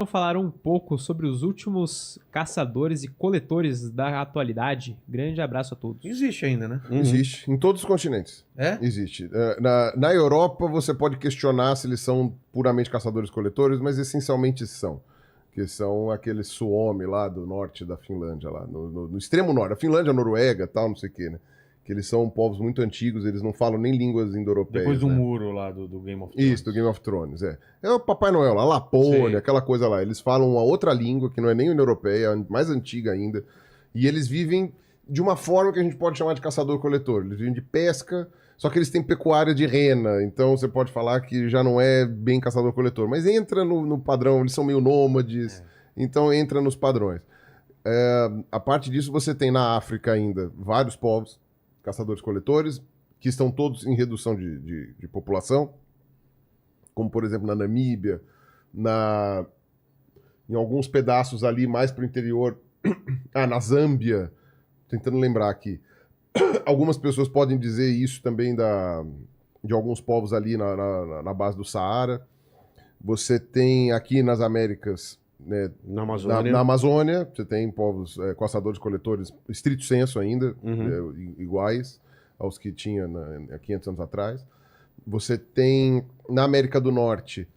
Gustavo falaram um pouco sobre os últimos caçadores e coletores da atualidade. Grande abraço a todos. Existe ainda, né? Existe, em todos os continentes. É? Existe. Na Europa, você pode questionar se eles são puramente caçadores-coletores, mas essencialmente são. Que são aqueles Suomi lá do norte da Finlândia, lá no extremo norte. A Finlândia, a Noruega, tal, não sei o quê, né? Que eles são povos muito antigos, eles não falam nem línguas indo-europeias. Depois do né? muro lá do Game of Thrones. Isso, do Game of Thrones, é. É o Papai Noel, a Lapônia, Sim. aquela coisa lá. Eles falam uma outra língua, que não é nem indo-europeia, mais antiga ainda. E eles vivem de uma forma que a gente pode chamar de caçador-coletor. Eles vivem de pesca, só que eles têm pecuária de rena. Então você pode falar que já não é bem caçador-coletor. Mas entra no padrão, eles são meio nômades, então entra nos padrões. A parte disso, você tem na África ainda vários povos caçadores-coletores, que estão todos em redução de população, como, por exemplo, na Namíbia, em alguns pedaços ali mais para o interior, na Zâmbia, tentando lembrar aqui. Algumas pessoas podem dizer isso também de alguns povos ali na base do Saara. Você tem aqui nas Américas, né, Na Amazônia. na Amazônia, você tem povos caçadores-coletores, estrito senso ainda, iguais aos que tinha há 500 anos atrás. Você tem na América do Norte,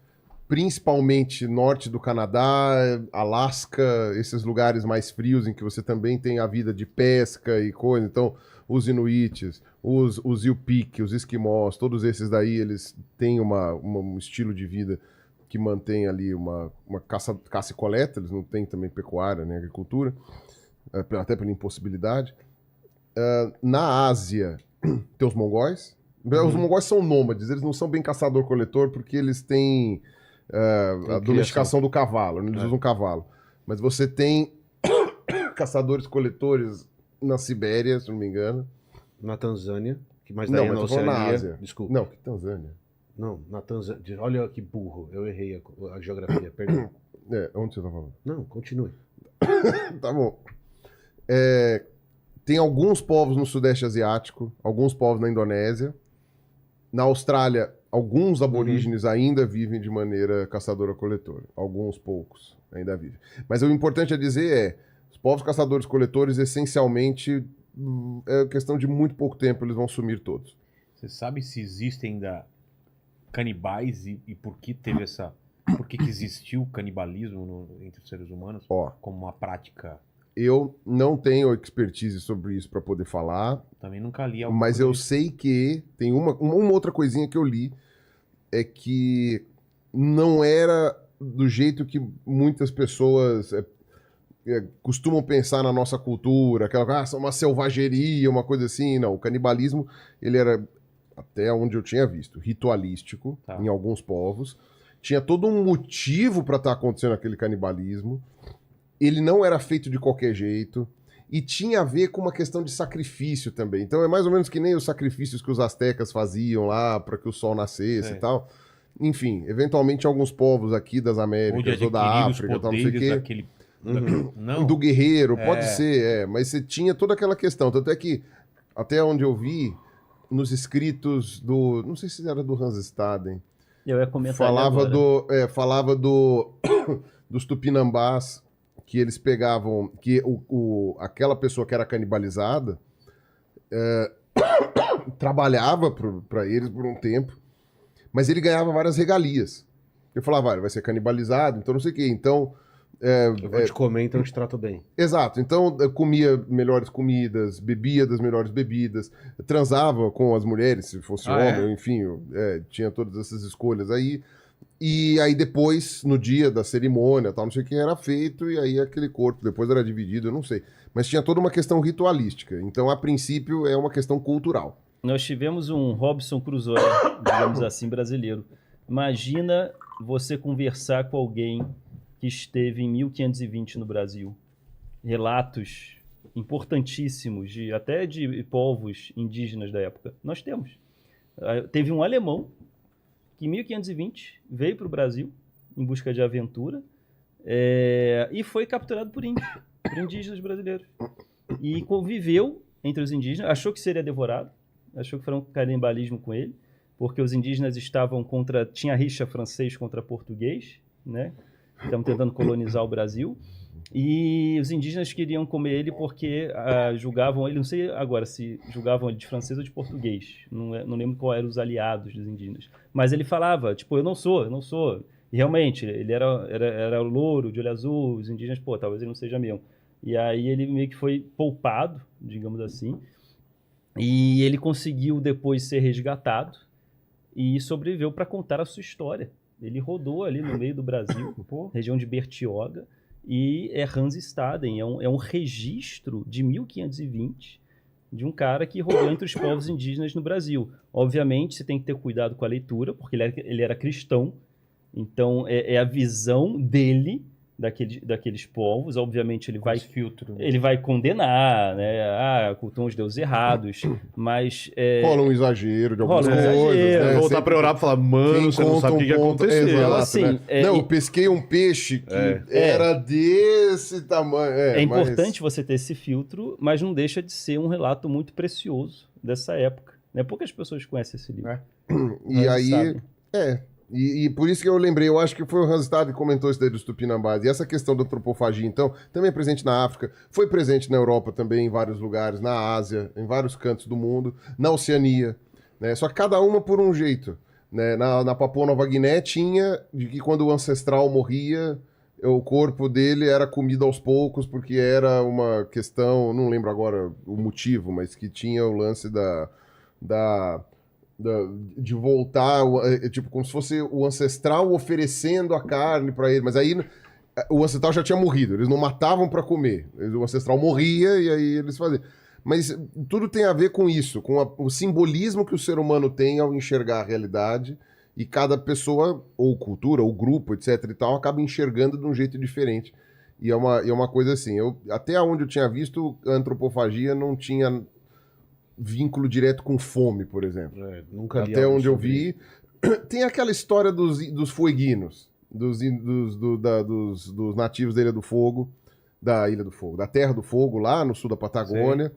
principalmente norte do Canadá, Alasca, esses lugares mais frios em que você também tem a vida de pesca e coisa. Então, os Inuites, os Yupik, os Esquimós, todos esses daí, eles têm um estilo de vida que mantém ali uma caça e coleta, eles não têm também pecuária nem agricultura, até pela impossibilidade. Na Ásia, tem os mongóis. Os mongóis são nômades, eles não são bem caçador-coletor porque eles têm a domesticação do cavalo, eles usam cavalo. Mas você tem caçadores-coletores na Sibéria, se não me engano. Na Tanzânia. Mas Não, daí mas na eu tô falando na Oceania. Ásia. Desculpa. Não, que Tanzânia. Não, na Tanzânia. Olha que burro. Eu errei a geografia. Perdão. Onde você tá falando? Não, continue. Tá bom. Tem alguns povos no Sudeste Asiático, alguns povos na Indonésia. Na Austrália, alguns aborígenes ainda vivem de maneira caçadora-coletora. Alguns poucos ainda vivem. Mas o importante a dizer os povos caçadores-coletores, essencialmente, é questão de muito pouco tempo, eles vão sumir todos. Você sabe se existem ainda canibais e por que teve essa... Por que existiu o canibalismo entre os seres humanos como uma prática? Eu não tenho expertise sobre isso para poder falar. Também nunca li algo. Mas eu sei que tem uma outra coisinha que eu li, é que não era do jeito que muitas pessoas costumam pensar na nossa cultura, aquela uma selvageria, uma coisa assim. Não, o canibalismo, ele era, até onde eu tinha visto, ritualístico em alguns povos. Tinha todo um motivo para estar acontecendo aquele canibalismo. Ele não era feito de qualquer jeito. E tinha a ver com uma questão de sacrifício também. Então é mais ou menos que nem os sacrifícios que os astecas faziam lá para que o sol nascesse e tal. Enfim, eventualmente alguns povos aqui das Américas ou da África, tal, não sei o quê. Daquele... Não. Do guerreiro, pode ser, mas você tinha toda aquela questão. Tanto é que, até onde eu vi, nos escritos do... Não sei se era do Hans Staden. Eu ia comentar falava dos tupinambás, que eles pegavam, que aquela pessoa que era canibalizada trabalhava para eles por um tempo, mas ele ganhava várias regalias. Eu falava, ele vai ser canibalizado, então não sei o quê. Então, eu vou te comer, então eu te trato bem. Exato. Então, comia melhores comidas, bebia das melhores bebidas, transava com as mulheres, se fosse homem, enfim, tinha todas essas escolhas aí. E aí depois, no dia da cerimônia, tal, não sei o que, era feito, e aí aquele corpo depois era dividido, eu não sei. Mas tinha toda uma questão ritualística. Então, a princípio, é uma questão cultural. Nós tivemos um Robinson Crusoe, digamos assim, brasileiro. Imagina você conversar com alguém que esteve em 1520 no Brasil. Relatos importantíssimos, até de povos indígenas da época. Nós temos. Teve um alemão que em 1520 veio para o Brasil em busca de aventura e foi capturado por indígenas brasileiros. E conviveu entre os indígenas, achou que seria devorado, achou que foi um canibalismo com ele, porque os indígenas estavam tinha rixa francês contra português, né? estavam tentando colonizar o Brasil. E os indígenas queriam comer ele porque julgavam ele, não sei agora se julgavam ele de francês ou de português, não lembro qual eram os aliados dos indígenas. Mas ele falava, tipo, eu não sou. E realmente, ele era louro, de olho azul, os indígenas, pô, talvez ele não seja mesmo. E aí ele meio que foi poupado, digamos assim, e ele conseguiu depois ser resgatado e sobreviveu para contar a sua história. Ele rodou ali no meio do Brasil, região de Bertioga, e é Hans Staden, é um registro de 1520 de um cara que rodou entre os povos indígenas no Brasil. Obviamente, você tem que ter cuidado com a leitura, porque ele era cristão, então é a visão dele daqueles povos. Obviamente ele vai condenar, né? Cultuam os deuses errados, mas rola um exagero de algumas coisas, né? Voltar pra Europa e falar, mano, você não sabe o que aconteceu. Exato, assim, né? Eu pesquei um peixe que era desse tamanho. É importante você ter esse filtro, mas não deixa de ser um relato muito precioso dessa época, né? Poucas pessoas conhecem esse livro. E aí, E por isso que eu lembrei, eu acho que foi o Hans Staden que comentou isso daí dos Tupinambás. E essa questão da antropofagia, então, também é presente na África, foi presente na Europa também, em vários lugares, na Ásia, em vários cantos do mundo, na Oceania, né? Só que cada uma por um jeito, né? Na Papua Nova Guiné tinha de que quando o ancestral morria, o corpo dele era comido aos poucos, porque era uma questão, não lembro agora o motivo, mas que tinha o lance de voltar, tipo, como se fosse o ancestral oferecendo a carne para ele, mas aí o ancestral já tinha morrido, eles não matavam para comer, o ancestral morria e aí eles faziam. Mas tudo tem a ver com isso, com o simbolismo que o ser humano tem ao enxergar a realidade, e cada pessoa, ou cultura, ou grupo, etc e tal, acaba enxergando de um jeito diferente. E é uma coisa assim, até onde eu tinha visto, a antropofagia não tinha vínculo direto com fome, por exemplo. Nunca li. Até onde eu vi. Tem aquela história dos fueguinos, dos nativos da Ilha do Fogo, da Terra do Fogo, lá no sul da Patagônia,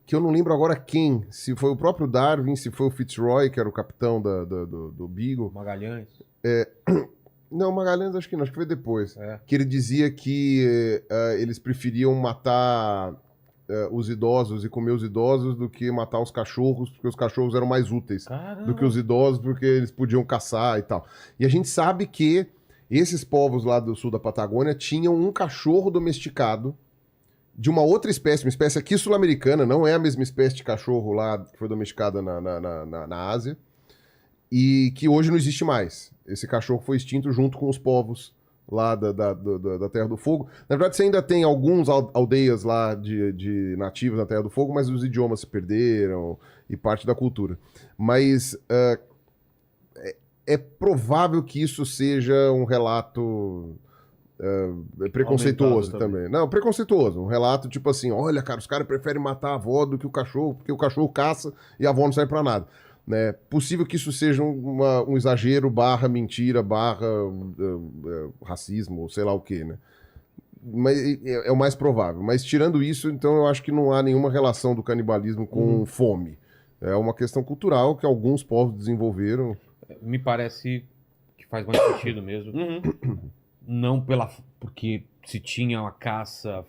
que eu não lembro agora quem, se foi o próprio Darwin, se foi o Fitzroy, que era o capitão do Beagle. Magalhães. Não, Magalhães acho que não, acho que foi depois. Que ele dizia que eles preferiam matar os idosos e comer os idosos do que matar os cachorros, porque os cachorros eram mais úteis do que os idosos, porque eles podiam caçar e tal. E a gente sabe que esses povos lá do sul da Patagônia tinham um cachorro domesticado de uma outra espécie, uma espécie aqui sul-americana, não é a mesma espécie de cachorro lá que foi domesticada na Ásia, e que hoje não existe mais. Esse cachorro foi extinto junto com os povos lá da Terra do Fogo. Na verdade, você ainda tem alguns aldeias lá de nativos na Terra do Fogo, mas os idiomas se perderam e parte da cultura. Mas é provável que isso seja um relato preconceituoso também. Não, preconceituoso. Um relato tipo assim, olha, cara, os caras preferem matar a avó do que o cachorro, porque o cachorro caça e a avó não serve pra nada. Né? Possível que isso seja um exagero, mentira, racismo, ou sei lá o que, né? Mas é o mais provável. Mas tirando isso, então eu acho que não há nenhuma relação do canibalismo com fome. É uma questão cultural que alguns povos desenvolveram. Me parece que faz mais sentido mesmo. Não porque se tinha uma caça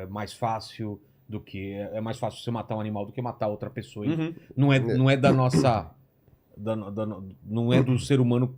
mais fácil do que é mais fácil você matar um animal do que matar outra pessoa. Não é da nossa não é do ser humano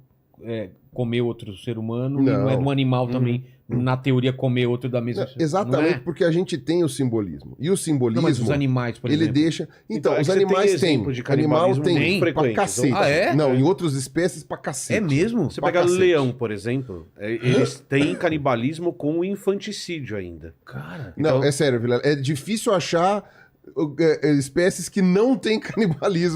comer outro ser humano, não é do animal também, na teoria, comer outro da mesma... Exatamente, porque a gente tem o simbolismo. E o simbolismo... Não, mas os animais, por exemplo... Ele deixa... Então, os animais têm. Animal tem pra cacete. Não, em outras espécies pra cacete. É mesmo? Você pega o leão, por exemplo, eles têm canibalismo com infanticídio ainda. Cara... Não, é sério, Vilela. É difícil achar espécies que não têm canibalismo